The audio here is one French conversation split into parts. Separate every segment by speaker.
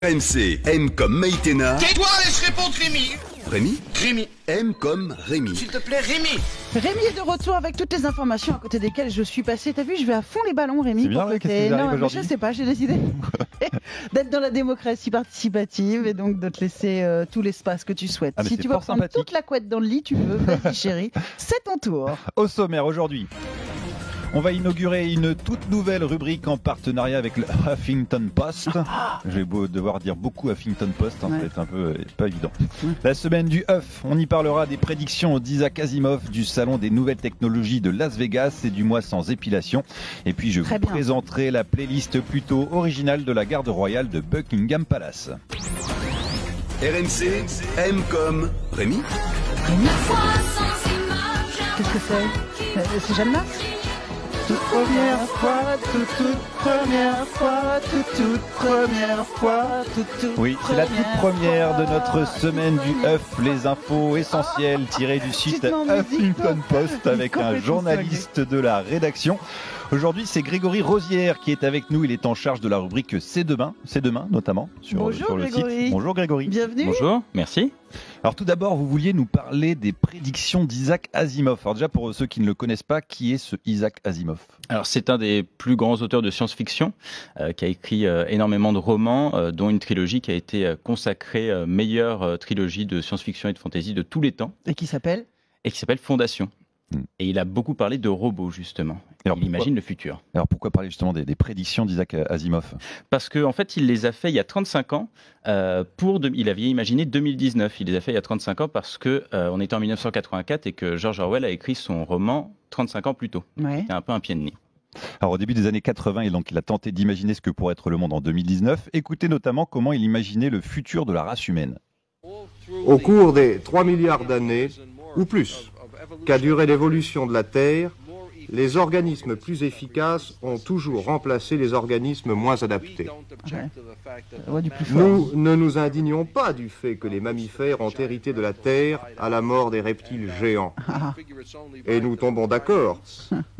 Speaker 1: RMC, M comme Maïtena.
Speaker 2: Tais-toi, laisse répondre Rémi.
Speaker 1: Rémi.
Speaker 2: Rémi.
Speaker 1: M comme Rémi.
Speaker 2: S'il te plaît, Rémi.
Speaker 3: Rémi est de retour avec toutes les informations à côté desquelles je suis passé. T'as vu, je vais à fond les ballons, Rémi.
Speaker 4: C'est bien,
Speaker 3: pour
Speaker 4: ouais,
Speaker 3: que
Speaker 4: qu'est-ce qui vous arrive
Speaker 3: mais
Speaker 4: aujourd'hui ?
Speaker 3: je sais pas, j'ai décidé d'être dans la démocratie participative et donc de te laisser tout l'espace que tu souhaites.
Speaker 4: Ah, mais
Speaker 3: si
Speaker 4: c'est
Speaker 3: tu veux
Speaker 4: fort
Speaker 3: prendre
Speaker 4: sympathique.
Speaker 3: toute la couette dans le lit, tu peux. Vas-y, chérie, c'est ton tour.
Speaker 4: Au sommaire aujourd'hui, on va inaugurer une toute nouvelle rubrique en partenariat avec le Huffington Post. Je vais devoir dire beaucoup Huffington Post, hein, ça va être un peu pas évident. La semaine du Huff, on y parlera des prédictions d'Isaac Asimov du salon des nouvelles technologies de Las Vegas et du mois sans épilation. Et puis je
Speaker 3: Très
Speaker 4: vous
Speaker 3: bien.
Speaker 4: présenterai la playlist plutôt originale de la garde royale de Buckingham Palace.
Speaker 1: RMC, M comme Rémi.
Speaker 3: Qu'est-ce que c'est C'est Jeanne Mars. Toute première fois, toute première fois, toute première fois, toute
Speaker 4: Oui, c'est la toute première de notre semaine du Huff, les infos essentielles tirées du site
Speaker 3: Petite musique,
Speaker 4: Huffington Post avec un
Speaker 3: complètement
Speaker 4: journaliste de la rédaction. Aujourd'hui, c'est Grégory Rosière qui est avec nous. Il est en charge de la rubrique C'est demain notamment sur
Speaker 3: Bonjour,
Speaker 4: le
Speaker 3: Grégory.
Speaker 4: site. Bonjour Grégory.
Speaker 3: Bienvenue.
Speaker 5: Bonjour, merci.
Speaker 4: Alors tout d'abord, vous vouliez nous parler des prédictions d'Isaac Asimov. Alors déjà, pour ceux qui ne le connaissent pas, qui est ce Isaac Asimov ?
Speaker 5: Alors c'est un des plus grands auteurs de science-fiction qui a écrit énormément de romans, dont une trilogie qui a été consacrée meilleure trilogie de science-fiction et de fantasy de tous les temps
Speaker 3: Et qui s'appelle
Speaker 5: et qui s'appelle Fondation. Et il a beaucoup parlé de robots justement.
Speaker 4: Alors,
Speaker 5: Il imagine le futur.
Speaker 4: Alors pourquoi parler justement des prédictions d'Isaac Asimov ?
Speaker 5: Parce qu'en fait, il les a fait il y a 35 ans. Il avait imaginé 2019. Il les a fait il y a 35 ans parce que on était en 1984 et que George Orwell a écrit son roman 35 ans plus tôt.
Speaker 3: Ouais.
Speaker 5: C'était un peu un pied de nez.
Speaker 4: Alors au début des années 80, et donc il a tenté d'imaginer ce que pourrait être le monde en 2019. Écoutez notamment comment il imaginait le futur de la race humaine.
Speaker 6: Au cours des 3 milliards d'années, ou plus, qu'a duré l'évolution de la Terre, les organismes plus efficaces ont toujours remplacé les organismes moins adaptés.
Speaker 3: La voix du plus fort.
Speaker 6: Nous ne nous indignons pas du fait que les mammifères ont hérité de la Terre à la mort des reptiles géants. Et nous tombons d'accord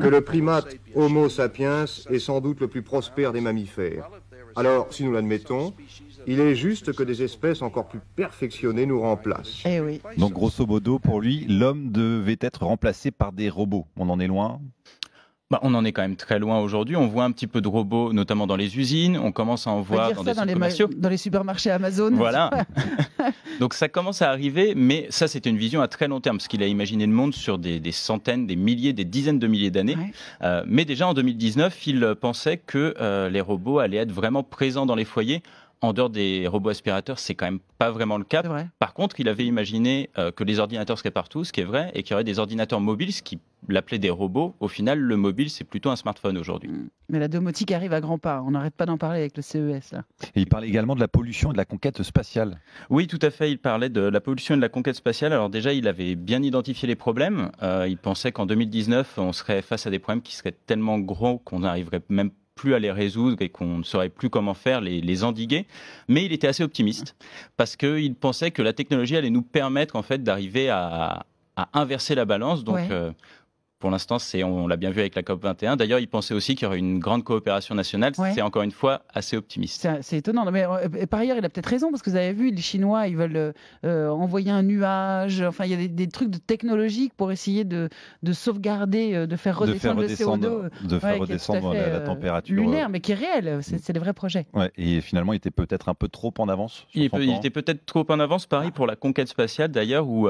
Speaker 6: que le primate Homo sapiens est sans doute le plus prospère des mammifères. Alors, si nous l'admettons, il est juste que des espèces encore plus perfectionnées nous remplacent.
Speaker 3: Eh oui.
Speaker 4: Donc grosso modo, pour lui, l'homme devait être remplacé par des robots. On en est loin ?
Speaker 5: On en est quand même très loin aujourd'hui. On voit un petit peu de robots, notamment dans les usines. On commence à en
Speaker 3: On va
Speaker 5: voir
Speaker 3: dire
Speaker 5: dans
Speaker 3: ça
Speaker 5: des centres commerciaux.
Speaker 3: dans les supermarchés Amazon.
Speaker 5: Voilà. Donc ça commence à arriver, mais ça c'était une vision à très long terme, parce qu'il a imaginé le monde sur des centaines, des milliers, des dizaines de milliers d'années.
Speaker 3: Ouais.
Speaker 5: Mais déjà en 2019, il pensait que les robots allaient être vraiment présents dans les foyers. En dehors des robots aspirateurs, c'est quand même pas vraiment le cas.
Speaker 3: C'est vrai.
Speaker 5: Par contre, il avait imaginé que les ordinateurs seraient partout, ce qui est vrai, et qu'il y aurait des ordinateurs mobiles, ce qui l'appelait des robots. Au final, le mobile, c'est plutôt un smartphone aujourd'hui.
Speaker 3: Mais la domotique arrive à grands pas. On n'arrête pas d'en parler avec le CES là.
Speaker 4: Et il parlait également de la pollution et de la conquête spatiale.
Speaker 5: Oui, tout à fait. Il parlait de la pollution et de la conquête spatiale. Alors déjà, il avait bien identifié les problèmes. Il pensait qu'en 2019, on serait face à des problèmes qui seraient tellement gros qu'on n'arriverait même plus à les résoudre et qu'on ne saurait plus comment faire, les endiguer. Mais il était assez optimiste parce qu'il pensait que la technologie allait nous permettre en fait d'arriver à inverser la balance. Donc,
Speaker 3: Ouais.
Speaker 5: pour l'instant, on l'a bien vu avec la COP21. D'ailleurs, il pensait aussi qu'il y aurait une grande coopération nationale.
Speaker 3: Ouais.
Speaker 5: C'est encore une fois assez optimiste.
Speaker 3: C'est étonnant. Non, mais par ailleurs, il a peut-être raison parce que vous avez vu, les Chinois, ils veulent envoyer un nuage. Enfin, il y a des trucs technologiques pour essayer de sauvegarder, de faire redescendre le CO2.
Speaker 4: de faire
Speaker 3: Ouais, qui est tout à
Speaker 4: redescendre
Speaker 3: fait,
Speaker 4: la température.
Speaker 3: Lunaire, mais qui est réel. C'est des vrais projets.
Speaker 4: Ouais, et finalement, il était peut-être un peu trop en avance. Sur son
Speaker 5: Il
Speaker 4: temps.
Speaker 5: était peut-être trop en avance, pareil pour la conquête spatiale d'ailleurs, où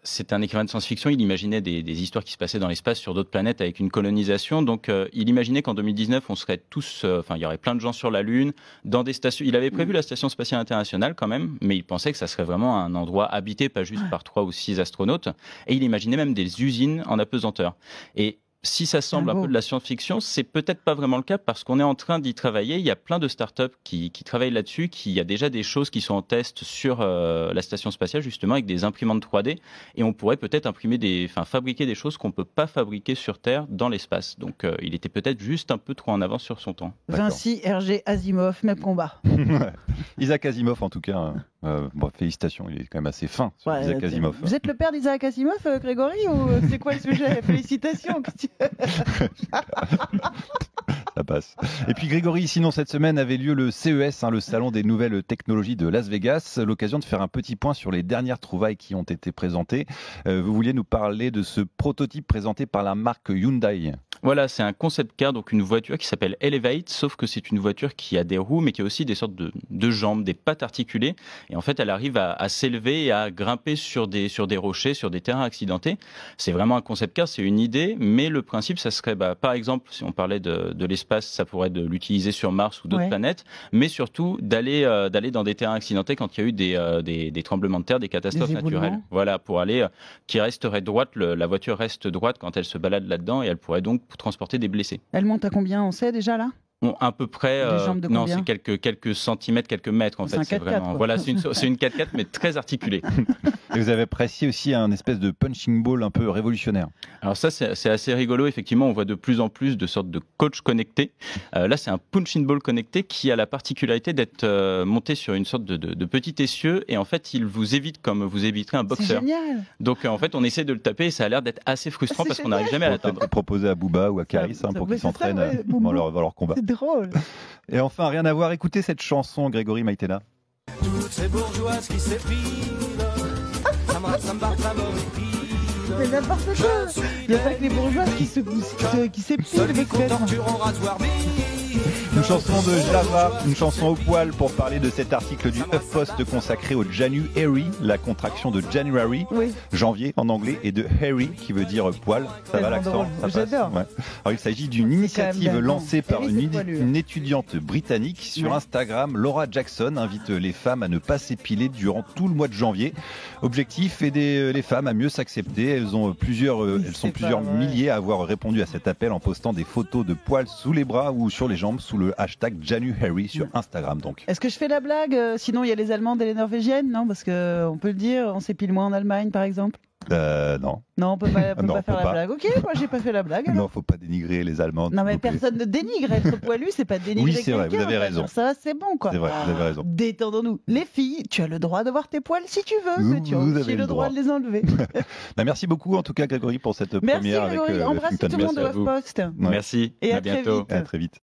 Speaker 5: c'est un écrivain de science-fiction, il imaginait des histoires qui se passaient dans l'espace sur d'autres planètes avec une colonisation, donc il imaginait qu'en 2019 on serait tous, il y aurait plein de gens sur la Lune, dans des stations, il avait prévu la station spatiale internationale quand même, mais il pensait que ça serait vraiment un endroit habité, pas juste par 3 ou 6 astronautes, et il imaginait même des usines en apesanteur. Et si ça semble un peu de la science-fiction, c'est peut-être pas vraiment le cas parce qu'on est en train d'y travailler. Il y a plein de startups qui travaillent là-dessus, il y a déjà des choses qui sont en test sur la station spatiale, justement, avec des imprimantes 3D. Et on pourrait peut-être fabriquer des choses qu'on ne peut pas fabriquer sur Terre dans l'espace. Donc il était peut-être juste un peu trop en avance sur son temps.
Speaker 3: Vinci, Hergé, Asimov, même combat.
Speaker 4: Isaac Asimov, en tout cas, félicitations, il est quand même assez fin, Isaac Asimov.
Speaker 3: Vous êtes le père d'Isaac Asimov, Grégory, ou c'est quoi le sujet ? Félicitations.
Speaker 4: Ça passe. Et puis Grégory, sinon cette semaine avait lieu le CES, le salon des nouvelles technologies de Las Vegas, l'occasion de faire un petit point sur les dernières trouvailles qui ont été présentées. Vous vouliez nous parler de ce prototype présenté par la marque Hyundai.
Speaker 5: Voilà, c'est un concept car, donc une voiture qui s'appelle Elevate, sauf que c'est une voiture qui a des roues, mais qui a aussi des sortes de jambes, des pattes articulées. Et en fait, elle arrive à s'élever et à grimper sur des rochers, sur des terrains accidentés. C'est vraiment un concept car, c'est une idée, mais le principe, ça serait, par exemple, si on parlait de l'espace, ça pourrait être de l'utiliser sur Mars ou d'autres planètes, mais surtout d'aller dans des terrains accidentés quand il y a eu des tremblements de terre, des catastrophes naturelles. Voilà, pour aller, qui resterait droite, la voiture reste droite quand elle se balade là-dedans et elle pourrait donc transporter des blessés.
Speaker 3: Elle monte à combien, on sait déjà là?
Speaker 5: À peu près, non, c'est quelques centimètres, quelques mètres en fait. C'est vraiment, voilà, c'est une 4x4 mais très articulée.
Speaker 4: Et vous avez apprécié aussi un espèce de punching ball un peu révolutionnaire.
Speaker 5: Alors ça, c'est assez rigolo. Effectivement, on voit de plus en plus de sortes de coachs connectés. Là, c'est un punching ball connecté qui a la particularité d'être monté sur une sorte de petit essieu et en fait, il vous évite comme vous éviterez un boxeur.
Speaker 3: C'est génial.
Speaker 5: Donc en fait, on essaie de le taper et ça a l'air d'être assez frustrant parce qu'on n'arrive jamais à l'atteindre.
Speaker 4: Proposer à Booba ou à Karis pour qu'ils s'entraînent dans leur combat.
Speaker 3: Drôle.
Speaker 4: Et enfin, rien à voir, écoutez cette chanson, Grégory Maïtena.
Speaker 7: Toutes ces bourgeoises qui s'épilent, ça me bat
Speaker 3: c'est n'importe quoi. Il n'y a pas que les bourgeois qui s'épilent.
Speaker 7: celui qu'on torture en rasoir.
Speaker 4: Une chanson de Java, une chanson au poil pour parler de cet article du HuffPost consacré au January, la contraction de January, janvier en anglais, et de hairy qui veut dire poil. Ça va l'accent?
Speaker 3: J'adore.
Speaker 4: Ouais. Alors il s'agit d'une initiative lancée par une étudiante britannique sur Instagram. Laura Jackson invite les femmes à ne pas s'épiler durant tout le mois de janvier. Objectif, aider les femmes à mieux s'accepter. Elles sont plusieurs milliers à avoir répondu à cet appel en postant des photos de poils sous les bras ou sur les jambes sous le hashtag January sur Instagram. Donc.
Speaker 3: Est-ce que je fais la blague? Sinon, il y a les Allemandes et les Norvégiennes, non? Parce qu'on peut le dire, on s'épile moins en Allemagne, par exemple.
Speaker 4: Non.
Speaker 3: Non, on peut pas faire la blague. Ok, moi j'ai pas fait la blague. Alors.
Speaker 4: Non, faut pas dénigrer les Allemandes.
Speaker 3: Non, mais personne ne dénigre. Être poilu, c'est pas dénigrer.
Speaker 4: Oui, c'est vrai, vous avez raison.
Speaker 3: Ça, c'est bon, quoi.
Speaker 4: C'est vrai, vous avez raison.
Speaker 3: Détendons-nous. Les filles, tu as le droit d'avoir tes poils si tu veux, mais tu as aussi le droit de les enlever.
Speaker 4: Merci beaucoup, en tout cas, Grégory, pour cette première avec
Speaker 3: Embrasse tout le monde au HuffPost.
Speaker 5: Merci.
Speaker 3: Et à
Speaker 5: bientôt.
Speaker 3: très vite.
Speaker 4: À très vite.